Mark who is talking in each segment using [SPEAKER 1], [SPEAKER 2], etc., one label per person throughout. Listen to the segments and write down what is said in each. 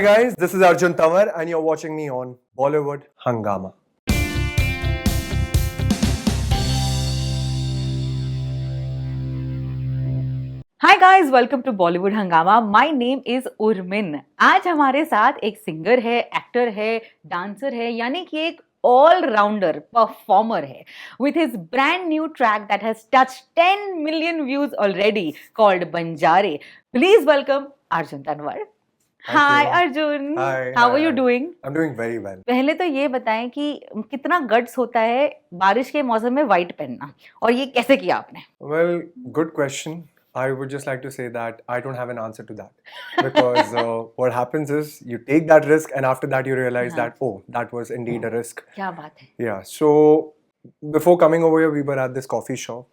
[SPEAKER 1] Hi guys, this is Arjun Tawar and you're watching me on Bollywood Hangama.
[SPEAKER 2] Hi guys welcome to Bollywood Hungama my name is Urmin. आज हमारे साथ एक singer है, actor है, dancer है, यानी कि एक ऑल राउंडर परफॉर्मर है with his brand new track that has touched 10 million views already called Banjare. Please welcome Arjun Tanwar.
[SPEAKER 1] Thank
[SPEAKER 2] Hi
[SPEAKER 1] you.
[SPEAKER 2] Arjun.
[SPEAKER 1] Hi.
[SPEAKER 2] How
[SPEAKER 1] hi,
[SPEAKER 2] are you
[SPEAKER 1] hi.
[SPEAKER 2] doing?
[SPEAKER 1] I'm doing very well.
[SPEAKER 2] पहले तो ये बताएं कि कितना guts होता है बारिश के मौसम में व्हाइट पहनना, और ये कैसे किया आपने?
[SPEAKER 1] Well, good question. I would just like to say that I don't have an answer to that. Because what happens is you take that risk and after that you realize
[SPEAKER 2] हाँ.
[SPEAKER 1] that, oh, that was indeed a risk.
[SPEAKER 2] क्या बात है?
[SPEAKER 1] Yeah, so before coming over here, we were at this coffee shop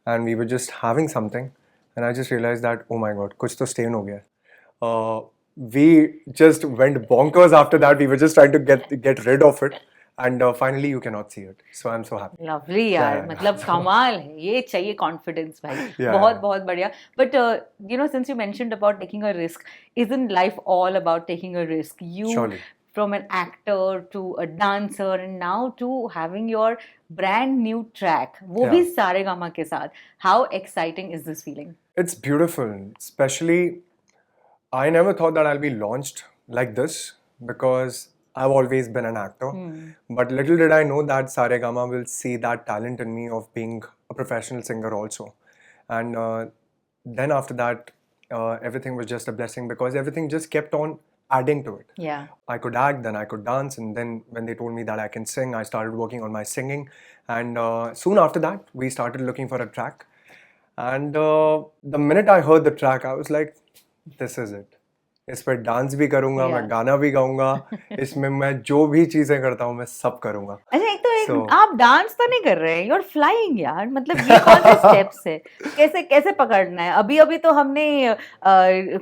[SPEAKER 1] and we were just having something and I just realized that, oh my god, kuch to stain ho gaya. We just went bonkers after that. We were just trying to get rid of it. And finally you cannot see it. So I'm so happy.
[SPEAKER 2] Lovely यार,
[SPEAKER 1] Yeah.
[SPEAKER 2] मतलब कमाल है, ये चाहिए confidence भाई।
[SPEAKER 1] Yeah.
[SPEAKER 2] बहुत बहुत बढ़िया। But you know, since you mentioned about taking a risk, isn't life all about taking a risk? You
[SPEAKER 1] Surely.
[SPEAKER 2] from an actor to a dancer and now to having your brand new track, वो भी
[SPEAKER 1] Yeah.
[SPEAKER 2] Saregama के साथ, how exciting is this feeling?
[SPEAKER 1] It's beautiful. Especially, I never thought that I'll be launched like this because I've always been an actor. But little did I know that Saregama will see that talent in me of being a professional singer also. And then after that, everything was just a blessing because everything just kept on adding to it.
[SPEAKER 2] Yeah.
[SPEAKER 1] I could act, then I could dance, and then when they told me that I can sing, I started working on my singing. And soon after that, we started looking for a track. And the minute I heard the track, I was like, this is it. इस पर dance भी करूंगा,
[SPEAKER 2] Yeah.
[SPEAKER 1] मैं गाना भी गाऊंगा, इसमें मैं जो भी चीजें करता हूँ मैं सब करूंगा.
[SPEAKER 2] अच्छा, एक तो
[SPEAKER 1] So-
[SPEAKER 2] आप डांस तो नहीं कर रहे हैं, you're flying यार, मतलब ये कौन से स्टेप्स है? कैसे कैसे पकड़ना है? अभी अभी तो हमने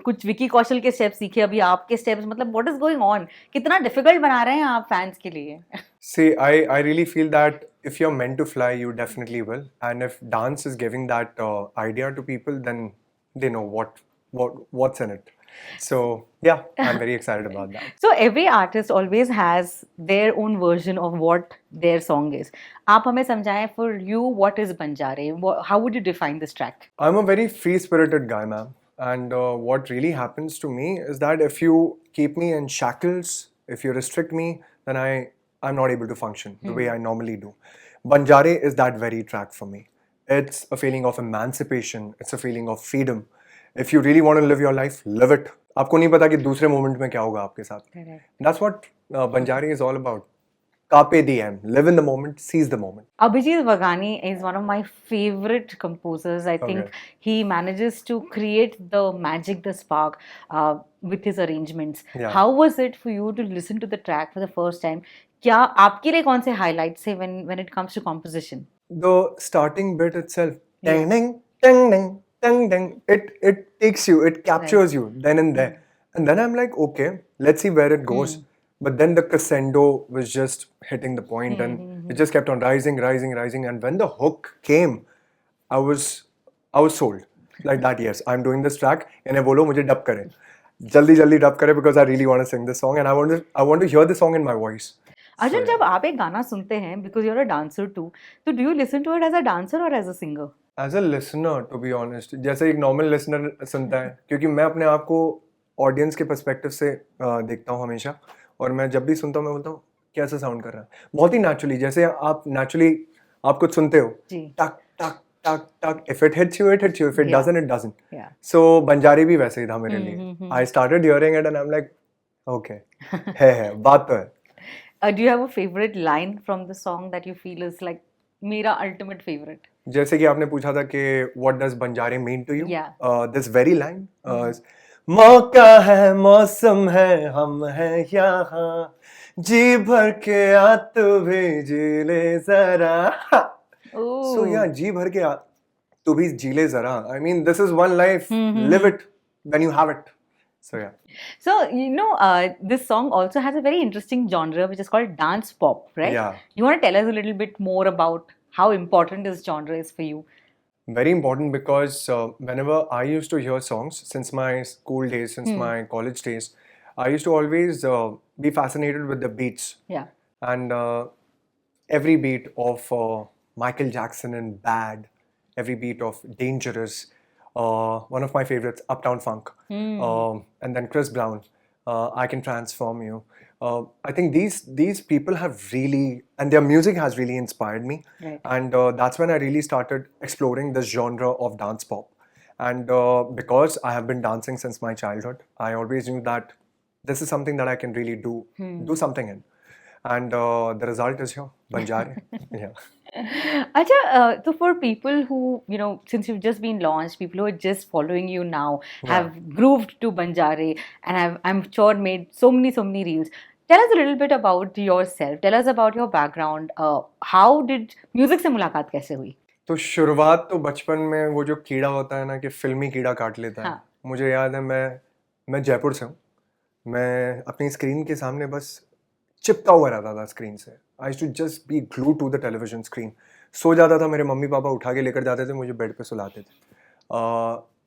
[SPEAKER 2] कुछ विकी कौशल के स्टेप्स सीखे, अभी आपके स्टेप्स, मतलब व्हाट इज गोइंग ऑन? कितना डिफिकल्ट बना रहे हैं आप फैंस के लिए?
[SPEAKER 1] See, I really feel that if you're meant to fly, you definitely will. And if dance is giving that idea to people, then they know what's in it. So yeah, I'm very excited about that.
[SPEAKER 2] So every artist always has their own version of what their song is. आप हमें समझाएं, for you what is Banjare? How would you define this track?
[SPEAKER 1] I'm a very free-spirited guy, ma'am. And what really happens to me is that if you keep me in shackles, if you restrict me, then I'm not able to function the way I normally do. Banjare is that very track for me. It's a feeling of emancipation. It's a feeling of freedom. If you really want to live your life, live it. आपको नहीं पता कि दूसरे moment में क्या होगा आपके साथ.
[SPEAKER 2] Correct.
[SPEAKER 1] That's what Banjari is all about. Carpe diem. Live in the moment. Seize the moment.
[SPEAKER 2] Abhijit Vagani is one of my favorite composers. I think
[SPEAKER 1] Okay.
[SPEAKER 2] he manages to create the magic, the spark with his arrangements.
[SPEAKER 1] Yeah.
[SPEAKER 2] How was it for you to listen to the track for the first time? क्या आपके लिए कौन से highlights है when it comes to composition?
[SPEAKER 1] The starting bit itself.
[SPEAKER 2] Yeah.
[SPEAKER 1] Ding ding ding ding ding ding. It takes you. It captures you then and there. And then I'm like, okay, let's see where it goes. But then the crescendo was just hitting the point and it just kept on rising, rising, rising. And when the hook came, I was sold. Like that, yes, I'm doing this track. इन्हें बोलो मुझे dub करे. जल्दी जल्दी dub करे because I really want to sing this song and I want to hear the song in my voice.
[SPEAKER 2] Arjun,
[SPEAKER 1] So,
[SPEAKER 2] जब आप एक गाना सुनते हैं, because you're a dancer too, तो do you listen to it as a dancer or as a singer?
[SPEAKER 1] As a listener, to be honest, जैसे एक normal listener सुनता है, क्योंकि मैं अपने आप को ऑडियंस के पर्सपेक्टिव से देखता हूँ हमेशा, और मैं जब भी सुनता हूँ मैं बोलता हूँ कैसा साउंड कर रहा है, बहुत ही नेचुरली, जैसे आप नेचुरली आप कुछ सुनते हो,
[SPEAKER 2] जी।
[SPEAKER 1] टक टक टक टक, if it hits you, if it
[SPEAKER 2] Yeah.
[SPEAKER 1] doesn't, it doesn't.
[SPEAKER 2] Yeah.
[SPEAKER 1] So Banjari भी वैसे ही था मेरे लिए. I started hearing it and I'm like, okay, है बात तो है.
[SPEAKER 2] Do you have a favorite line from the song that you feel is like मेरा ultimate favorite?
[SPEAKER 1] जैसे कि आपने पूछा था कि what does Banjare mean to you?
[SPEAKER 2] Yeah.
[SPEAKER 1] This very line. मौका है, मौसम है, हम हैं यहाँ, जी भर के आ तू भी जी ले जरा. So yeah, जी भर के आ तू भी जी ले जरा. I mean, this is one life. Live it when you have it. So yeah.
[SPEAKER 2] So, you know, this song also has a very interesting genre which is called dance pop, right?
[SPEAKER 1] Yeah.
[SPEAKER 2] You want to tell us a little bit more about how important this genre is for you?
[SPEAKER 1] Very important because whenever I used to hear songs since my school days, since my college days, I used to always be fascinated with the beats.
[SPEAKER 2] Yeah.
[SPEAKER 1] And every beat of Michael Jackson in Bad, every beat of Dangerous, one of my favorites, Uptown Funk, and then Chris Brown, I Can Transform You. I think these people have really, and their music has really inspired me.
[SPEAKER 2] Right.
[SPEAKER 1] And that's when I really started exploring this genre of dance pop. And because I have been dancing since my childhood, I always knew that this is something that I can really do something in. And the result is here, Banjari. Yeah.
[SPEAKER 2] Acha, so for people who, since you've just been launched, people who are just following you now have grooved to Banjare and have, I'm sure, made so many reels. Tell us a little bit about yourself. Tell us about your background. How did music से मुलाकात कैसे हुई?
[SPEAKER 1] तो शुरुआत तो बचपन में वो जो कीड़ा होता है ना कि फिल्मी कीड़ा काट लेता है.
[SPEAKER 2] हाँ.
[SPEAKER 1] मुझे याद है मैं जयपुर से हूँ. मैं अपनी स्क्रीन के सामने बस चिपका हुआ रहता था स्क्रीन से. I to just be glue to the television screen. सो जाता था, मेरे मम्मी पापा उठा के लेकर जाते थे, मुझे बेड पे सुलाते थे.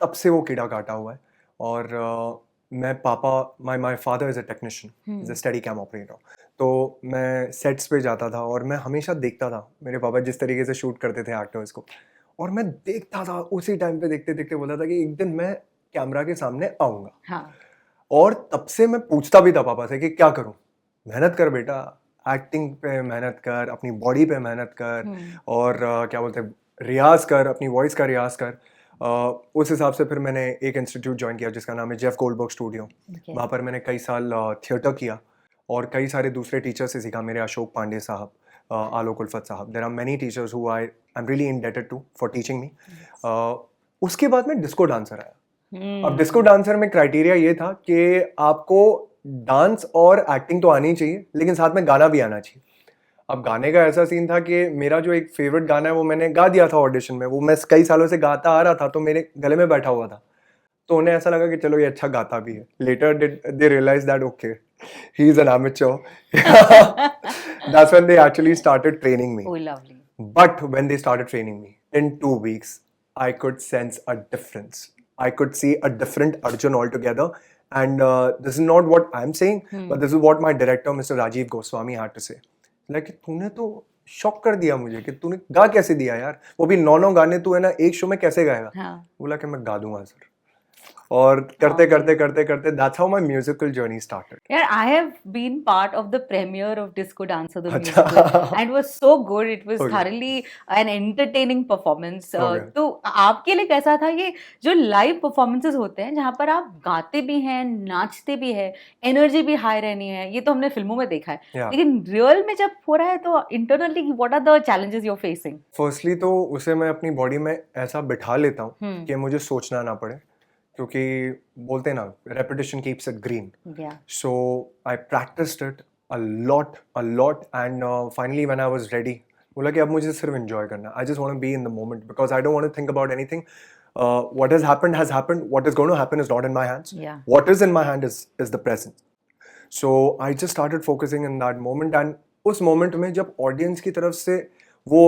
[SPEAKER 1] तब से वो कीड़ा काटा हुआ है. और मैं पापा my father is a technician, is a steady cam operator. तो मैं सेट्स पे जाता था और मैं हमेशा देखता था मेरे पापा जिस तरीके से शूट करते थे एक्टर्स को, और मैं देखता था. उसी टाइम पे देखते देखते बोला था कि एक दिन मैं कैमरा के सामने आऊँगा.
[SPEAKER 2] हाँ.
[SPEAKER 1] और तब से मैं पूछता भी था पापा से कि क्या करूं. मेहनत कर बेटा, एक्टिंग पे मेहनत कर, अपनी बॉडी पे मेहनत कर, और क्या बोलते हैं, रियाज कर, अपनी वॉइस का रियाज कर. उस हिसाब से फिर मैंने एक इंस्टीट्यूट ज्वाइन किया जिसका नाम है जेफ गोल्डबर्ग स्टूडियो. वहाँ पर मैंने कई साल थिएटर किया और कई सारे दूसरे टीचर से सीखा. मेरे अशोक पांडे साहब, आलोक उल्फत साहब, there are many teachers who I am really indebted to for teaching me. उसके बाद मैं डिस्को डांसर आया. अब डिस्को डांसर में क्राइटेरिया ये था कि आपको डांस और एक्टिंग तो आनी चाहिए, लेकिन साथ में गाना भी आना चाहिए. अब गाने का ऐसा सीन था कि मेरा जो एक फेवरेट गाना है वो मैंने गा दिया था ऑडिशन में. वो मैं कई सालों से गाता आ रहा था, तो मेरे गले में बैठा हुआ था. तो उन्हें ऐसा लगा कि चलो ये अच्छा गाता भी है. Later they realise that okay, he is an amateur. That's when they actually started training me.
[SPEAKER 2] Oh, lovely.
[SPEAKER 1] But when they started training me, in 2 weeks, I could sense a difference. I could see a different Arjun altogether. And this is not what I'm saying, but this is what my director, Mr. Rajiv Goswami, had to say. Like, तूने तो shock कर दिया मुझे कि तूने गा कैसे दिया यार. वो भी 9 गाने तू है ना एक शो में कैसे गाएगा.
[SPEAKER 2] हाँ.
[SPEAKER 1] बोला कि मैं गा दूंगा सर. और करते करते that's how my musical journey started.
[SPEAKER 2] Yeah, I have been part of the premiere of Disco Dancer the musical, and it was so good. It was thoroughly an entertaining performance. तो आपके लिए कैसा था ये जो live performances होते हैं जहाँ पर आप गाते भी हैं, नाचते भी हैं, energy भी high रहनी है, ये तो हमने फिल्मों में देखा है. लेकिन real में जब हो रहा है तो internally what are the challenges you're facing?
[SPEAKER 1] Firstly तो उसे मैं अपनी बॉडी में ऐसा बिठा लेता हूँ कि मुझे सोचना ना पड़े, क्योंकि बोलते हैं ना repetition keeps it green.
[SPEAKER 2] Yeah.
[SPEAKER 1] So I practiced it a lot and finally when I was ready, बोला कि अब मुझे सिर्फ enjoy करना. I just want to be in the moment because I don't want to think about anything. What has happened has happened. What is going to happen is not in my hands.
[SPEAKER 2] Yeah.
[SPEAKER 1] What is in my hand is the present. So I just started focusing in that moment, and उस moment में जब audience की तरफ से वो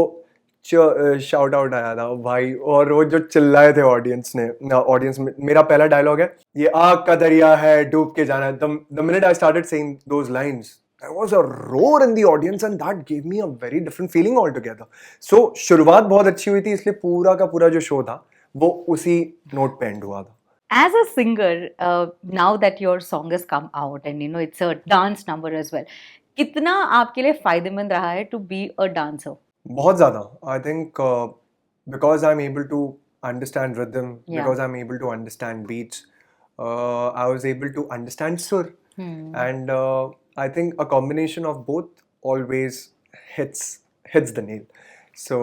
[SPEAKER 1] shout out आया था भाई, और वो जो चिल्लाए थे ऑडियंस में. मेरा पहला डायलॉग है, ये आग का दरिया है डूब के जाना है. The minute I started saying those lines, there was a roar in the audience and that give me a very different feeling altogether. So शुरुआत बहुत अच्छी हुई थी, इसलिए पूरा का पूरा जो शो था वो उसी नोट पे एंड हुआ था.
[SPEAKER 2] As a singer, now that your song has come out and it's a dance number as well, कितना आपके लिए फायदेमंद रहा है to be a dancer?
[SPEAKER 1] बहुत ज़्यादा. I think because I'm able to understand rhythm, because I'm able to understand beats, I was able to understand sur. And I think a combination of both always hits the nail. So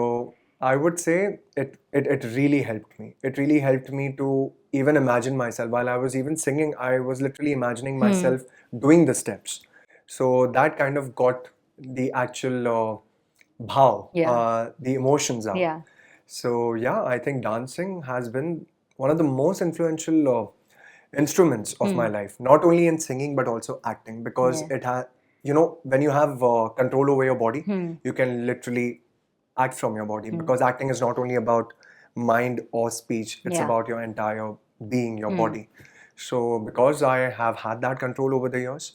[SPEAKER 1] I would say it really helped me. It really helped me to even imagine myself. While I was even singing, I was literally imagining myself doing the steps. So that kind of got the actual bhav, the emotions out.
[SPEAKER 2] Yeah.
[SPEAKER 1] So yeah, I think dancing has been one of the most influential instruments of my life. Not only in singing but also acting, because it has, when you have control over your body, you can literally act from your body. Because acting is not only about mind or speech; it's about your entire being, your body. So because I have had that control over the years,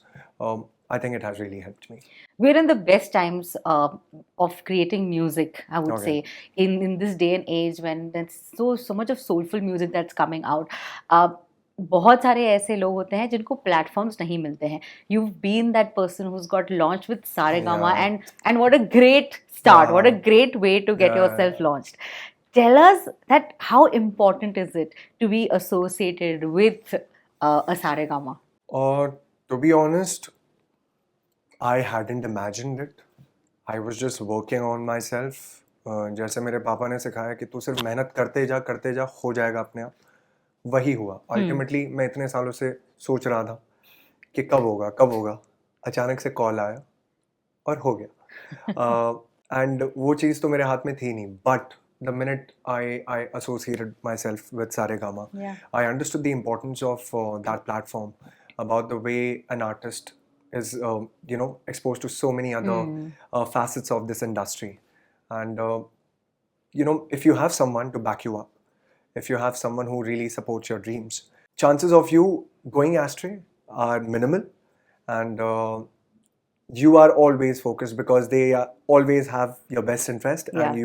[SPEAKER 1] I think it has really helped me.
[SPEAKER 2] We're in the best times of creating music, I would
[SPEAKER 1] Okay.
[SPEAKER 2] say, in this day and age when there's so much of soulful music that's coming out. uh, बहुत सारे ऐसे लोग होते हैं जिनको platforms नहीं मिलते हैं. You've been that person who's got launched with Saregama,
[SPEAKER 1] Yeah.
[SPEAKER 2] and what a great start, what a
[SPEAKER 1] Yeah.
[SPEAKER 2] great way to get
[SPEAKER 1] Yeah.
[SPEAKER 2] yourself launched. Tell us that how important is it to be associated with a Saregama?
[SPEAKER 1] Or to be honest, I hadn't imagined it. I was just working on myself. जैसे मेरे पापा ने सिखाया कि तू सिर्फ मेहनत करते जा, हो जाएगा अपने आप. वही हुआ. अल्टीमेटली मैं इतने सालों से सोच रहा था कि कब होगा. अचानक से कॉल आया और हो गया. एंड वो चीज़ तो मेरे हाथ में थी नहीं. But the minute I associated myself with Saregama,
[SPEAKER 2] Yeah.
[SPEAKER 1] I understood the importance of that platform, about the way an artist is, exposed to so many other facets of this industry. And, if you have someone to back you up, if you have someone who really supports your dreams, chances of you going astray are minimal. And you are always focused because they always have your best interest.
[SPEAKER 2] Yeah.
[SPEAKER 1] And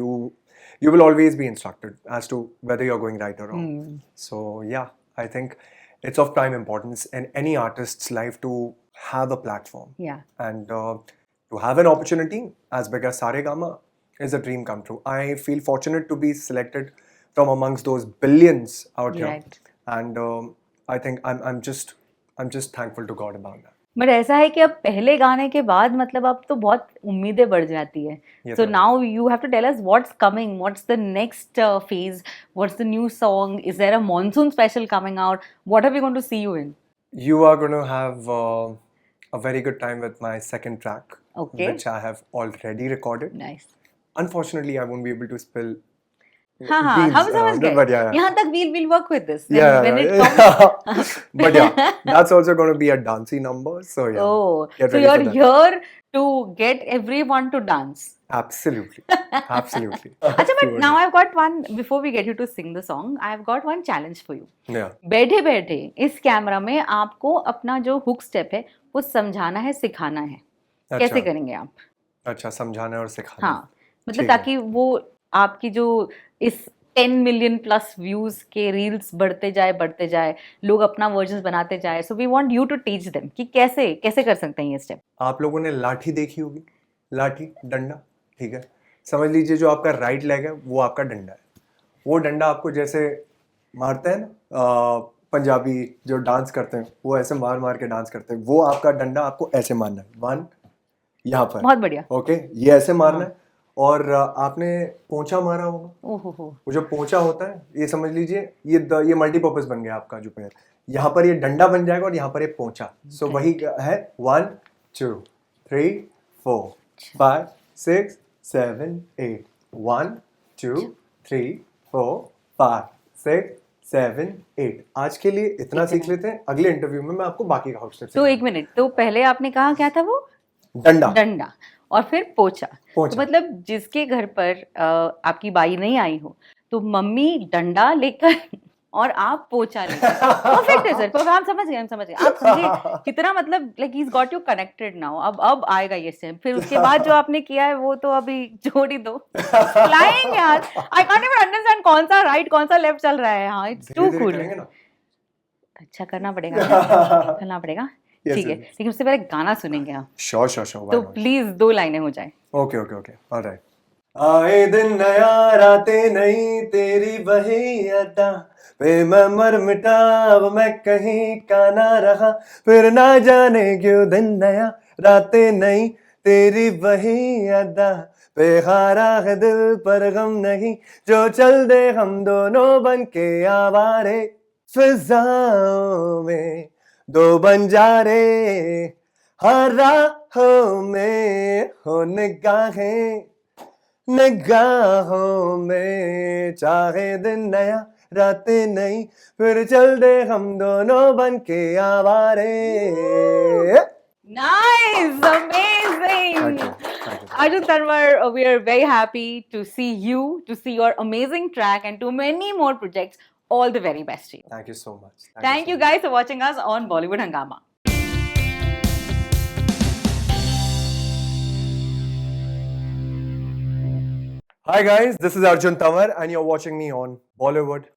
[SPEAKER 1] you will always be instructed as to whether you're going right or wrong. So yeah, I think it's of prime importance in any artist's life to have a platform.
[SPEAKER 2] Yeah.
[SPEAKER 1] And to have an opportunity as big as Saregama is a dream come true. I feel fortunate to be selected from amongst those billions out here.
[SPEAKER 2] Right.
[SPEAKER 1] And I think I'm just thankful to God about that.
[SPEAKER 2] But ऐसा है कि अब पहले गाने के बाद मतलब अब तो बहुत उम्मीदें बढ़ जाती है.
[SPEAKER 1] ये
[SPEAKER 2] सो
[SPEAKER 1] तो है.
[SPEAKER 2] Now you have to tell us what's coming, what's the next phase, what's the new song, is there a monsoon special coming out, what are we going to see you in?
[SPEAKER 1] You are going to have a very good time with my second track,
[SPEAKER 2] Okay.
[SPEAKER 1] which I have already recorded.
[SPEAKER 2] Nice.
[SPEAKER 1] Unfortunately, I won't be able to spill
[SPEAKER 2] हाँ हाँ
[SPEAKER 1] beans
[SPEAKER 2] हम समझ
[SPEAKER 1] around it, but
[SPEAKER 2] गए.
[SPEAKER 1] yeah.
[SPEAKER 2] यहाँ तक we'll work with this.
[SPEAKER 1] Yeah,
[SPEAKER 2] When it
[SPEAKER 1] yeah,
[SPEAKER 2] comes.
[SPEAKER 1] but yeah, that's also going to be a dancey number. So yeah,
[SPEAKER 2] Oh,
[SPEAKER 1] get
[SPEAKER 2] so
[SPEAKER 1] ready
[SPEAKER 2] you're
[SPEAKER 1] for that.
[SPEAKER 2] here to get everyone to dance.
[SPEAKER 1] Absolutely, absolutely.
[SPEAKER 2] अच्छा, but now I've got one, before we get you to sing the song, I've got one challenge for you.
[SPEAKER 1] Yeah.
[SPEAKER 2] बैठे बैठे इस camera में आपको अपना जो hook step है वो समझाना है, सिखाना है. कैसे
[SPEAKER 1] अच्छा.
[SPEAKER 2] करेंगे आप?
[SPEAKER 1] अच्छा, समझाना और सिखाना.
[SPEAKER 2] हाँ, मतलब
[SPEAKER 1] ठीक है.
[SPEAKER 2] ताकि वो आपकी जो इस 10 मिलियन प्लस व्यूज के रील्स बढ़ते जाए, लोग अपना वर्जन बनाते जाए. So we want you to teach them कि कैसे कर सकते हैं ये स्टेप.
[SPEAKER 1] आप लोगों ने लाठी देखी होगी, लाठी, डंडा, ठीक है. समझ लीजिए जो आपका राइट लेग है वो आपका डंडा है. वो डंडा आपको जैसे मारते हैं ना, पंजाबी जो डांस करते हैं वो ऐसे मार मार के डांस करते हैं, वो आपका डंडा आपको ऐसे मारना है. 1 यहाँ पर.
[SPEAKER 2] बहुत बढ़िया.
[SPEAKER 1] ओके, ये ऐसे मारना है. और आपने पोंछा मारा होगा.
[SPEAKER 2] ओहो हो.
[SPEAKER 1] वो जो पोंछा होता है, ये समझ लीजिए ये मल्टीपर्पज बन गया आपका जो पैर. यहाँ पर ये डंडा बन जाएगा और यहाँ पर ये पोंछा. सो वही है 1 2 3 4 5 6 7 8. 1 2 3 4 5 6 7 8. आज के लिए इतना सीख लेते हैं. अगले इंटरव्यू में मैं आपको बाकी का हाउस स्टेप.
[SPEAKER 2] तो 1 मिनट, तो पहले आपने कहा क्या था वो?
[SPEAKER 1] डंडा
[SPEAKER 2] और फिर पोछा. तो
[SPEAKER 1] पोंछा.
[SPEAKER 2] मतलब जिसके घर पर आपकी बाई नहीं आई हो तो मम्मी डंडा लेकर और आप पोछा लेकर. परफेक्ट है सर, तो हम समझ गए. आप समझे कितना, मतलब like he is got you connected now. अब आएगा ये स्टेप. फिर उसके बाद जो आपने किया है वो तो अभी जोड़ ही दो. फ्लाइंग यार, आई कांट इवन अंडरस्टैंड कौन सा राइट कौन सा लेफ्ट चल रहा है. हाँ, इट्स टू कूल. अच्छा, करना पड़ेगा.
[SPEAKER 1] Yes,
[SPEAKER 2] ठीक है,
[SPEAKER 1] yes.
[SPEAKER 2] लेकिन उससे पहले गाना सुनेंगे हम.
[SPEAKER 1] श्योर.
[SPEAKER 2] तो प्लीज 2 लाइनें हो जाए.
[SPEAKER 1] Okay, alright. आए दिन नया, रातें नई, तेरी वही अदा पे मैं मर मिटा. अब मैं कहीं का ना रहा, फिर ना जाने क्यों दिन नया, रातें नई, तेरी वही अदा पे हारा है दिल पर गम नहीं, जो चल दे हम दोनों बन के आवारे, फिजाओं में 2 बन जा रे, हर राहों में हो निगाहों में, चाहे दिन नया रातें नई, फिर चल दे हम दोनों बन के Aware.
[SPEAKER 2] Nice, amazing.
[SPEAKER 1] Thank you.
[SPEAKER 2] Arjun Tanwar, we are very happy to see you, to see your amazing track, and to many more projects all the very best to you.
[SPEAKER 1] Thank you so much.
[SPEAKER 2] Thank you
[SPEAKER 1] so much.
[SPEAKER 2] guys for watching us on Bollywood Hangama.
[SPEAKER 1] Hi guys, this is Arjun Tawar and you're watching me on Bollywood